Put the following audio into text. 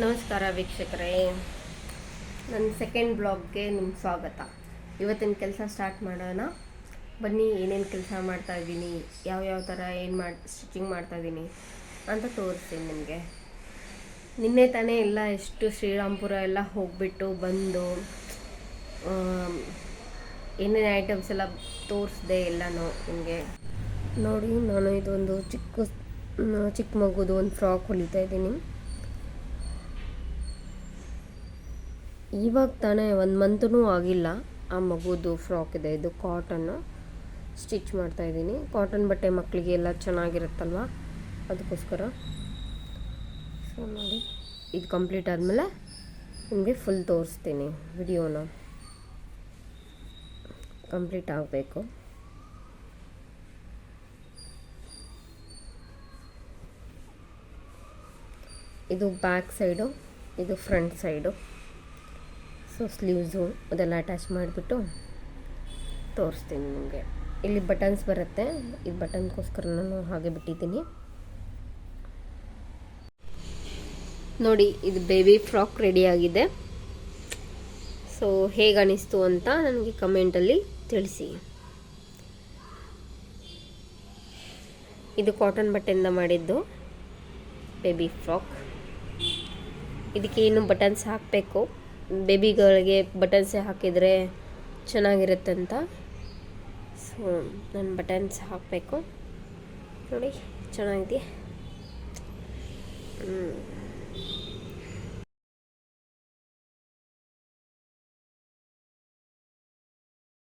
ನಮಸ್ಕಾರ ವೀಕ್ಷಕರೇ, ನನ್ನ ಸೆಕೆಂಡ್ ಬ್ಲಾಗ್ಗೆ ನಿಮ್ಗೆ ಸ್ವಾಗತ. ಇವತ್ತಿನ ಕೆಲಸ ಸ್ಟಾರ್ಟ್ ಮಾಡೋಣ ಬನ್ನಿ. ಏನೇನು ಕೆಲಸ ಮಾಡ್ತಾಯಿದ್ದೀನಿ, ಯಾವ್ಯಾವ ಥರ ಸ್ಟಿಚಿಂಗ್ ಮಾಡ್ತಾಯಿದ್ದೀನಿ ಅಂತ ತೋರಿಸ್ತೀನಿ ನಿಮಗೆ. ನಿನ್ನೆ ತಾನೇ ಎಲ್ಲ ಎಷ್ಟು ಶ್ರೀರಾಮ್ಪುರ ಎಲ್ಲ ಹೋಗಿಬಿಟ್ಟು ಬಂದು ಏನೇನು ಐಟಮ್ಸ್ ಎಲ್ಲ ತೋರಿಸ್ದೆ ಎಲ್ಲನೂ ನಿಮಗೆ ನೋಡಿ. ನಾನು ಇದೊಂದು ಚಿಕ್ಕ ಮಗುದು ಒಂದು ಫ್ರಾಕ್ ಹೊಲಿತಾ ಇದ್ದೀನಿ. ಇವಾಗ ತಾನೇ 1 ಮಂತೂ ಆಗಿಲ್ಲ. ಆ ಮಗುದು ಫ್ರಾಕ್ ಇದೆ, ಇದು ಕಾಟನ್ನು ಸ್ಟಿಚ್ ಮಾಡ್ತಾಯಿದ್ದೀನಿ. ಕಾಟನ್ ಬಟ್ಟೆ ಮಕ್ಕಳಿಗೆ ಎಲ್ಲ ಚೆನ್ನಾಗಿರುತ್ತಲ್ವ, ಅದಕ್ಕೋಸ್ಕರ. ಸೊ ನೋಡಿ, ಇದು ಕಂಪ್ಲೀಟ್ ಆದಮೇಲೆ ನಿಮಗೆ ಫುಲ್ ತೋರಿಸ್ತೀನಿ. ವಿಡಿಯೋನ ಕಂಪ್ಲೀಟ್ ಆಗಬೇಕು. ಇದು ಬ್ಯಾಕ್ ಸೈಡು, ಇದು ಫ್ರಂಟ್ ಸೈಡು. ಸೊ ಸ್ಲೀವ್ಸು ಅದೆಲ್ಲ ಅಟ್ಯಾಚ್ ಮಾಡಿಬಿಟ್ಟು ತೋರಿಸ್ತೀನಿ ನಿಮಗೆ. ಇಲ್ಲಿ ಬಟನ್ಸ್ ಬರುತ್ತೆ, ಈ ಬಟನ್ಗೋಸ್ಕರ ನಾನು ಹಾಗೆ ಬಿಟ್ಟಿದ್ದೀನಿ. ನೋಡಿ, ಇದು ಬೇಬಿ ಫ್ರಾಕ್ ರೆಡಿಯಾಗಿದೆ. ಸೊ ಹೇಗೆ ಅನಿಸ್ತು ಅಂತ ನನಗೆ ಕಮೆಂಟಲ್ಲಿ ತಿಳಿಸಿ. ಇದು ಕಾಟನ್ ಬಟ್ಟೆಯಿಂದ ಮಾಡಿದ್ದು ಬೇಬಿ ಫ್ರಾಕ್. ಇದಕ್ಕೆ ಏನು ಬಟನ್ಸ್ ಹಾಕಬೇಕು, ಬೇಬಿಗಳಿಗೆ ಬಟನ್ಸೇ ಹಾಕಿದರೆ ಚೆನ್ನಾಗಿರುತ್ತಂತ. ಸೊ ನಾನು ಬಟನ್ಸ್ ಹಾಕಬೇಕು. ನೋಡಿ ಚೆನ್ನಾಗಿದೆ.